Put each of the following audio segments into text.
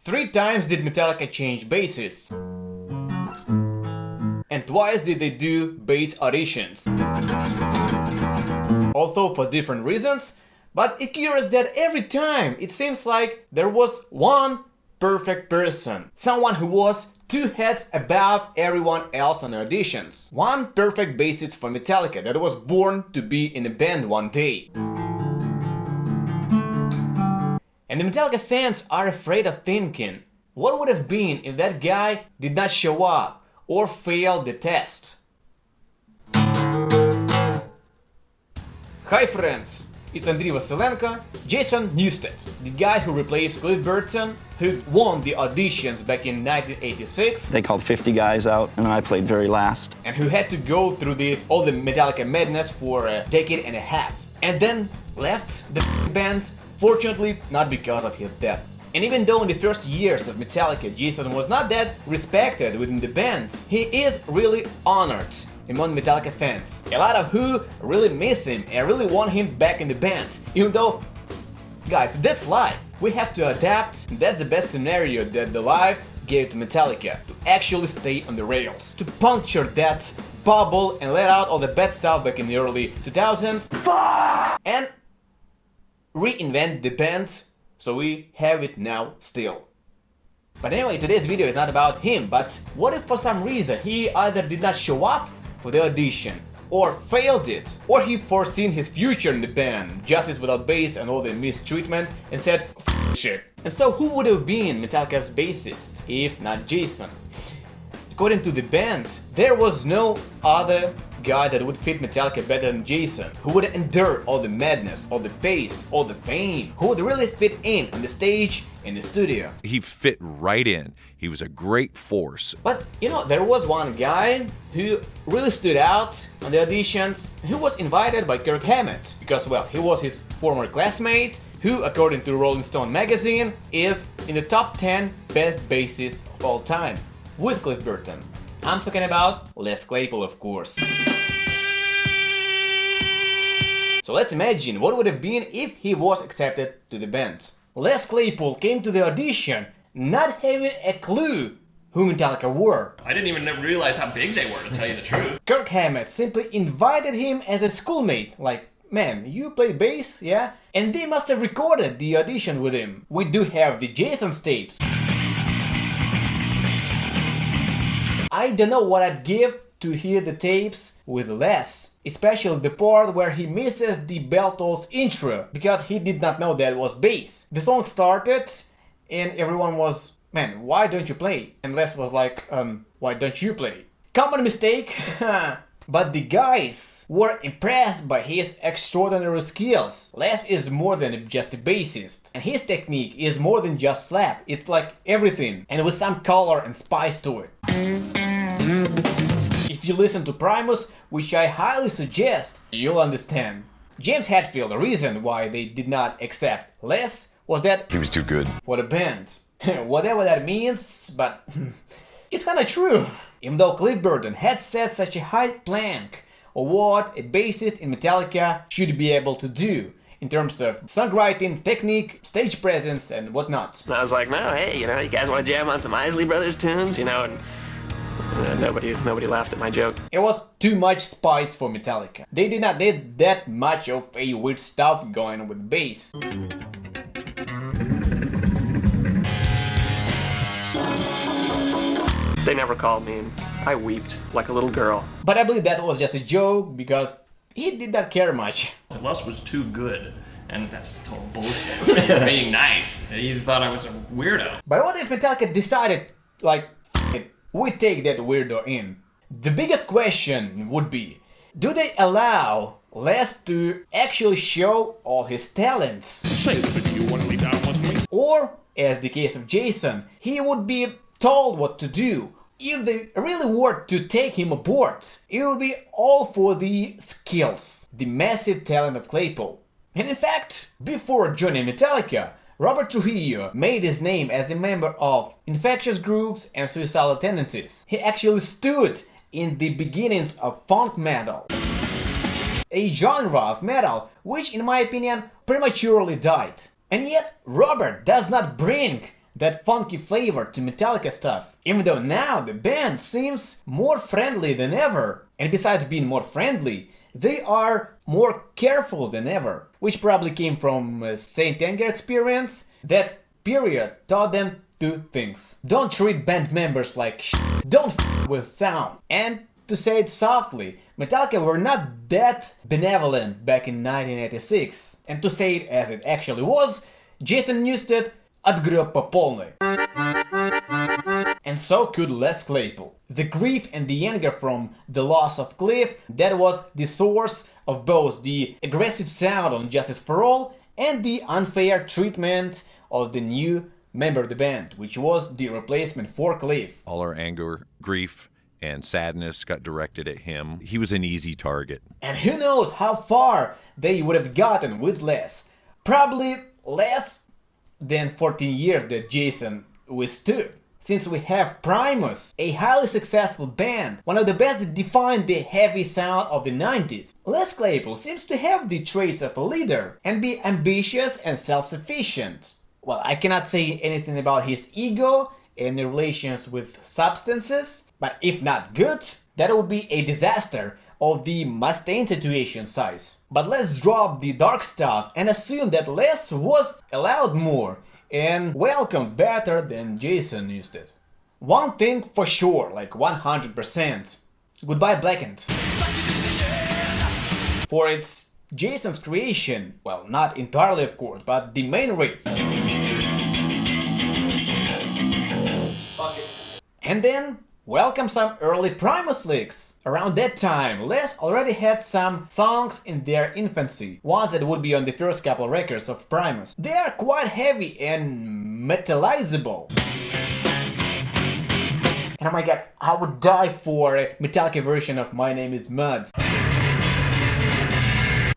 3 times did Metallica change basses. And twice did they do bass auditions. Although for different reasons, but it curious that every time it seems like there was one perfect person. Someone who was 2 heads above everyone else on the auditions. One perfect bassist for Metallica that was born to be in a band one day. And the Metallica fans are afraid of thinking, what would have been if that guy did not show up or failed the test? Hi friends, it's Andriy Vasilenko, Jason Newsted, the guy who replaced Cliff Burton, who won the auditions back in 1986. They called 50 guys out and I played very last. And who had to go through all the Metallica madness for a decade and a half. And then left the band, fortunately not because of his death. And even though in the first years of Metallica Jason was not that respected within the band, he is really honored among Metallica fans. A lot of who really miss him and really want him back in the band. Even though, guys, that's life. We have to adapt. That's the best scenario that the life gave to Metallica, to actually stay on the rails, to puncture that bubble and let out all the bad stuff back in the early 2000s. Fuck! And reinvent the band so we have it now still. But anyway, today's video is not about him, but what if for some reason he either did not show up for the audition, or failed it, or he foreseen his future in the band, Justice Without Bass and all the mistreatment, and said F shit. And so who would have been Metallica's bassist, if not Jason? According to the band, there was no other guy that would fit Metallica better than Jason, who would endure all the madness, all the pace, all the fame, who would really fit in on the stage, in the studio. He fit right in. He was a great force. But you know, there was one guy who really stood out on the auditions, who was invited by Kirk Hammett, because well, he was his former classmate, who according to Rolling Stone magazine is in the top 10 best bassists of all time, with Cliff Burton. I'm talking about Les Claypool, of course. So let's imagine what would have been if he was accepted to the band. Les Claypool came to the audition not having a clue who Metallica were. I didn't even realize how big they were, to tell you the truth. Kirk Hammett simply invited him as a schoolmate, like, man, you play bass, yeah? And they must have recorded the audition with him. We do have the Jason's tapes. I don't know what I'd give to hear the tapes with Les, especially the part where he misses the Beltos intro, because he did not know that was bass. The song started and everyone was, man, why don't you play? And Les was like, why don't you play? Common mistake. But the guys were impressed by his extraordinary skills. Les is more than just a bassist, and his technique is more than just slap, it's like everything, and with some color and spice to it. If you listen to Primus, which I highly suggest, you'll understand. James Hetfiled, the reason why they did not accept Les was that He was too good for the band. Whatever that means, but it's kinda true. Even though Cliff Burton had set such a high plank of what a bassist in Metallica should be able to do in terms of songwriting, technique, stage presence, and whatnot. And I was like, no, hey, you know, you guys want to jam on some Isley Brothers tunes, you know, and nobody laughed at my joke. It was too much spice for Metallica. They did not did that much of a weird stuff going on with bass. They never called me, and I wept like a little girl. But I believe that was just a joke, because he did not care much. Les was too good, and that's total bullshit. Being nice. He thought I was a weirdo. But what if Metallica decided, like, F it, we take that weirdo in? The biggest question would be, do they allow Les to actually show all his talents? Say, do you want to leave down once me? Or, as the case of Jason, he would be told what to do. If they really were to take him aboard, it would be all for the skills, the massive talent of Claypool. And in fact, before joining Metallica, Robert Trujillo made his name as a member of Infectious Grooves and Suicidal Tendencies. He actually stood in the beginnings of funk metal, a genre of metal which, in my opinion, prematurely died. And yet, Robert does not bring that funky flavor to Metallica stuff. Even though now the band seems more friendly than ever. And besides being more friendly, they are more careful than ever. Which probably came from Saint Anger experience. That period taught them two things. Don't treat band members like shit. Don't f with sound. And to say it softly, Metallica were not that benevolent back in 1986. And to say it as it actually was, Jason Newsted отгреб по полной. And so could Les Claypool. The grief and the anger from the loss of Cliff, that was the source of both the aggressive sound on Justice for All and the unfair treatment of the new member of the band, which was the replacement for Cliff. All our anger, grief, and sadness got directed at him. He was an easy target. And who knows how far they would have gotten with less. Probably less than 14 years that Jason withstood. Since we have Primus, a highly successful band, one of the bands that defined the heavy sound of the 90s. Les Claypool seems to have the traits of a leader and be ambitious and self-sufficient. Well, I cannot say anything about his ego and the relations with substances, but if not good, that would be a disaster of the Mustaine situation size. But let's drop the dark stuff and assume that Les was allowed more and welcomed better than Jason Newsted. One thing for sure, like 100%, Goodbye Blackened. For its Jason's creation, well, not entirely of course, but the main riff. And then welcome some early Primus licks. Around that time, Les already had some songs in their infancy, ones that would be on the first couple records of Primus. They are quite heavy and metallizable. And oh my god, I would die for a Metallica version of My Name is Mud.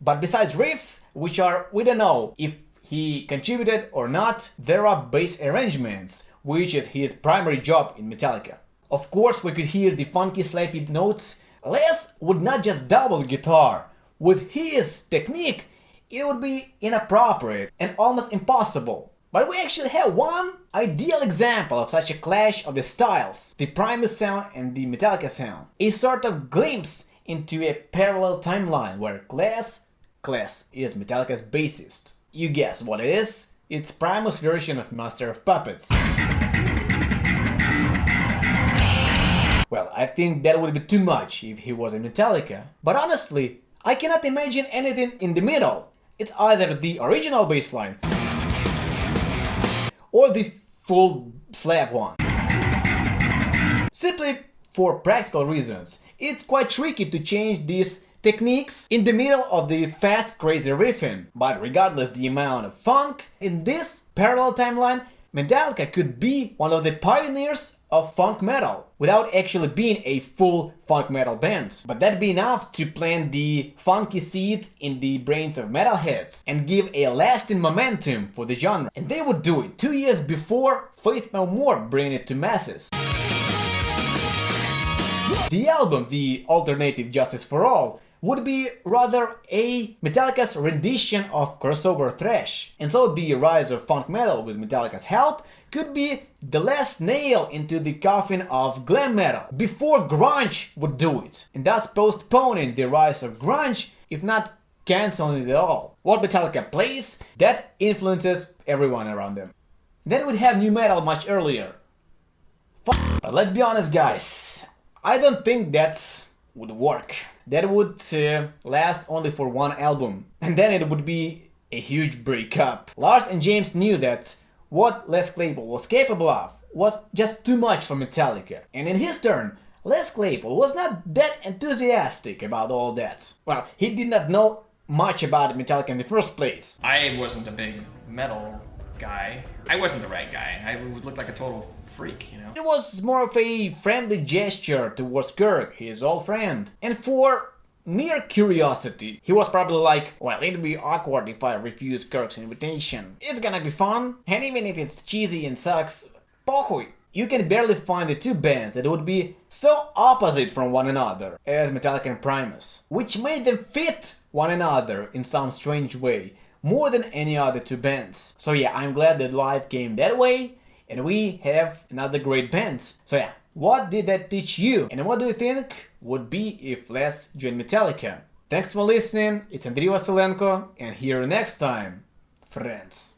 But besides riffs, which are, we don't know if he contributed or not, there are bass arrangements, which is his primary job in Metallica. Of course, we could hear the funky slappy notes. Les would not just double guitar. With his technique, it would be inappropriate and almost impossible. But we actually have one ideal example of such a clash of the styles, the Primus sound and the Metallica sound. A sort of glimpse into a parallel timeline where Class is Metallica's bassist. You guess what it is? It's Primus' version of Master of Puppets. Well, I think that would be too much if he was in Metallica. But honestly, I cannot imagine anything in the middle. It's either the original bass line or the full slap one. Simply for practical reasons. It's quite tricky to change these techniques in the middle of the fast, crazy riffing. But regardless the amount of funk in this parallel timeline, Metallica could be one of the pioneers of funk metal without actually being a full funk metal band. But that'd be enough to plant the funky seeds in the brains of metalheads and give a lasting momentum for the genre. And they would do it 2 years before Faith No More bringing it to masses. The album, the alternative Justice for All, would be rather a Metallica's rendition of crossover thrash. And so the rise of funk metal with Metallica's help could be the last nail into the coffin of glam metal before grunge would do it, and thus postponing the rise of grunge, if not canceling it at all. What Metallica plays, that influences everyone around them. Then we'd have new metal much earlier. But let's be honest guys, I don't think that would work. That would last only for one album, and then it would be a huge breakup. Lars and James knew that what Les Claypool was capable of was just too much for Metallica. And in his turn, Les Claypool was not that enthusiastic about all that. Well, he did not know much about Metallica in the first place. I wasn't a big metal guy. I wasn't the right guy. I looked like a total freak, you know? It was more of a friendly gesture towards Kirk, his old friend. And for mere curiosity, he was probably like, well, it'd be awkward if I refuse Kirk's invitation. It's gonna be fun, and even if it's cheesy and sucks, pohuy. You can barely find the two bands that would be so opposite from one another as Metallica and Primus, which made them fit one another in some strange way, more than any other two bands. So yeah, I'm glad that life came that way, and we have another great band. So yeah, what did that teach you? And what do you think would be if Les joined Metallica? Thanks for listening, it's Andriy Vasilenko, and hear you next time, friends.